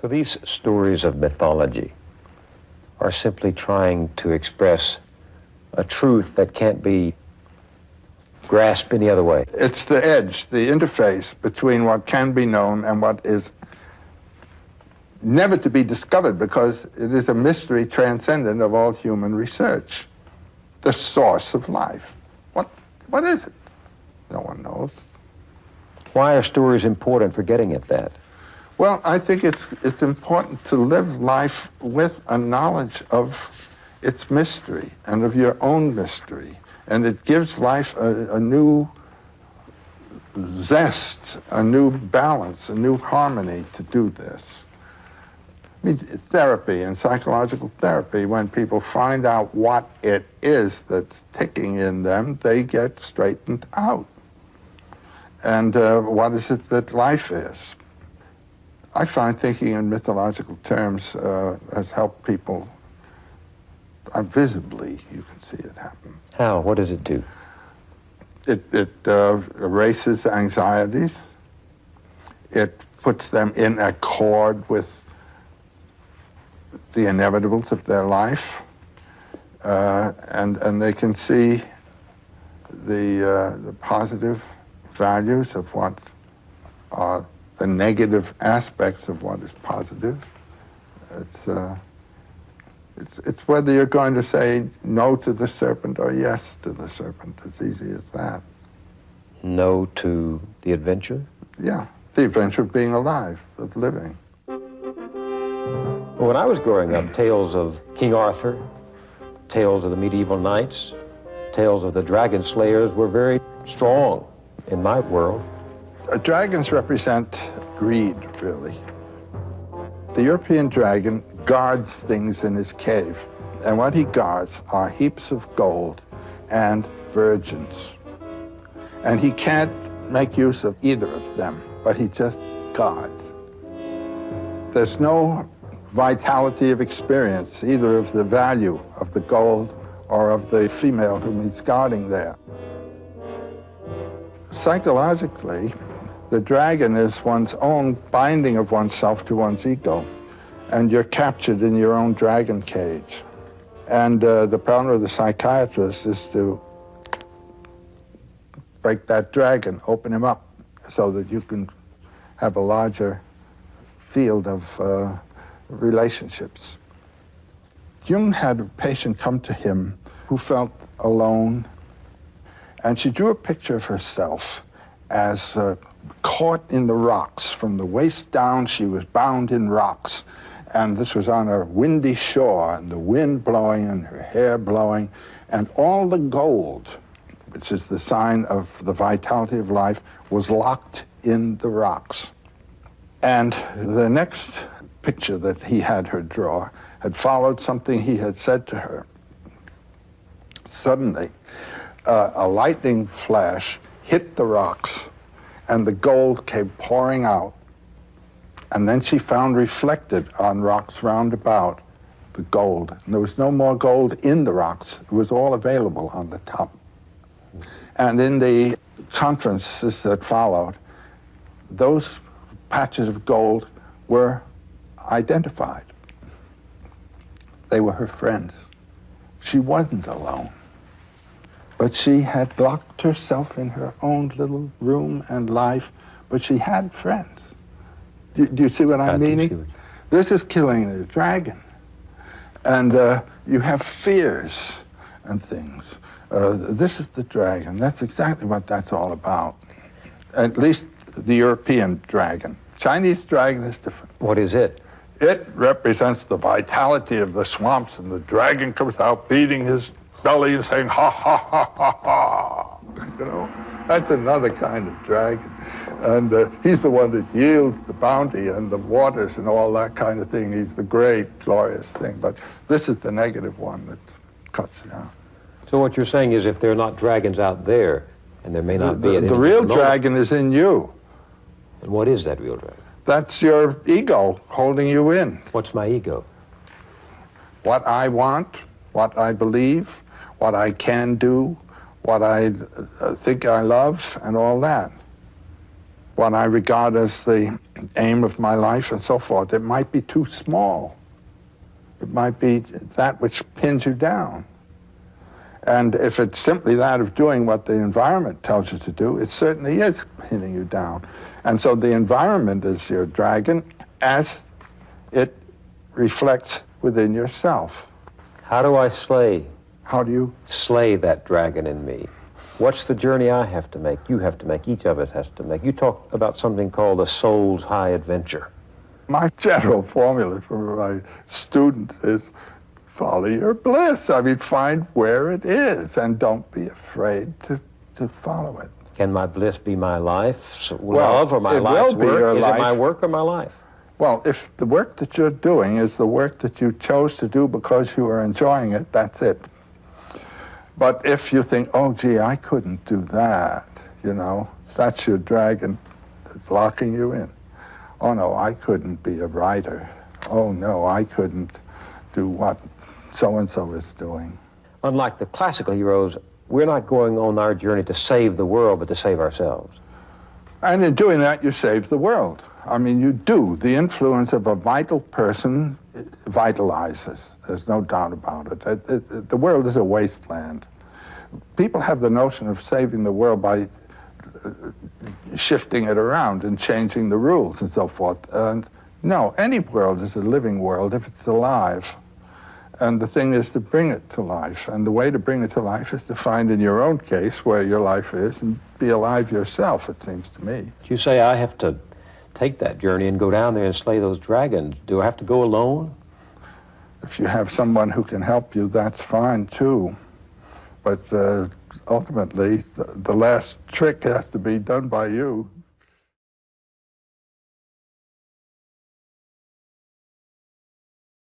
So these stories of mythology are simply trying to express a truth that can't be grasped any other way. It's the edge, the interface between what can be known and what is never to be discovered, because it is a mystery transcendent of all human research. The source of life. What is it? No one knows. Why are stories important for getting at that? Well, I think it's important to live life with a knowledge of its mystery and of your own mystery. And it gives life a new zest, a new balance, a new harmony to do this. I mean, therapy and psychological therapy, when people find out what it is that's ticking in them, they get straightened out. And what is it that life is? I find thinking in mythological terms has helped people visibly. You can see it happen. How? What does it do? It erases anxieties. It puts them in accord with the inevitables of their life, and they can see the positive values of what are the negative aspects of what is positive. It's whether you're going to say no to the serpent or yes to the serpent. As easy as that. No to the adventure? Yeah, the adventure of being alive, of living. When I was growing up, tales of King Arthur, tales of the medieval knights, tales of the dragon slayers were very strong in my world. Dragons represent greed, really. The European dragon guards things in his cave, and what he guards are heaps of gold and virgins. And he can't make use of either of them, but he just guards. There's no vitality of experience, either of the value of the gold or of the female whom he's guarding there. Psychologically, the dragon is one's own binding of oneself to one's ego, and you're captured in your own dragon cage. And the problem of the psychiatrist is to break that dragon, open him up, so that you can have a larger field of relationships. Jung had a patient come to him who felt alone, and she drew a picture of herself as caught in the rocks. From the waist down, she was bound in rocks. And this was on a windy shore, and the wind blowing and her hair blowing, and all the gold, which is the sign of the vitality of life, was locked in the rocks. And the next picture that he had her draw had followed something he had said to her. Suddenly, a lightning flash hit the rocks, and the gold came pouring out. And then she found reflected on rocks round about the gold. And there was no more gold in the rocks. It was all available on the top. And in the conferences that followed, those patches of gold were identified. They were her friends. She wasn't alone. But she had locked herself in her own little room and life, but she had friends. Do you see what I'm meaning? This is killing the dragon. And you have fears and things. This is the dragon. That's exactly what that's all about. At least the European dragon. Chinese dragon is different. What is it? It represents the vitality of the swamps, and the dragon comes out beating his belly and saying, ha, ha, ha, ha, ha. You know, that's another kind of dragon. And he's the one that yields the bounty and the waters and all that kind of thing. He's the great, glorious thing. But this is the negative one that cuts down. So what you're saying is if there are not dragons out there, and there may not be... The real dragon is in you. And what is that real dragon? That's your ego holding you in. What's my ego? What I want, what I believe, what I can do, what I think I love, and all that. What I regard as the aim of my life and so forth. It might be too small. It might be that which pins you down. And if it's simply that of doing what the environment tells you to do, it certainly is pinning you down. And so the environment is your dragon as it reflects within yourself. How do I slay that dragon in me? What's the journey I have to make, you have to make, each of us has to make? You talk about something called the soul's high adventure. My general formula for my students is follow your bliss. I mean, find where it is and don't be afraid to follow it. Can my bliss be my life, love, or my it life's will be work? your Is life. it my work or my life? Well, if the work that you're doing is the work that you chose to do because you are enjoying it, that's it. But if you think, oh, gee, I couldn't do that, you know, that's your dragon that's locking you in. Oh, no, I couldn't be a writer. Oh, no, I couldn't do what so-and-so is doing. Unlike the classical heroes, we're not going on our journey to save the world, but to save ourselves. And in doing that, you save the world. I mean, you do. The influence of a vital person vitalizes. There's no doubt about it. The world is a wasteland. People have the notion of saving the world by shifting it around and changing the rules and so forth. And no, any world is a living world if it's alive. And the thing is to bring it to life. And the way to bring it to life is to find in your own case where your life is and be alive yourself, it seems to me. You say I have to take that journey and go down there and slay those dragons. Do I have to go alone? If you have someone who can help you, that's fine too. But ultimately, the last trick has to be done by you.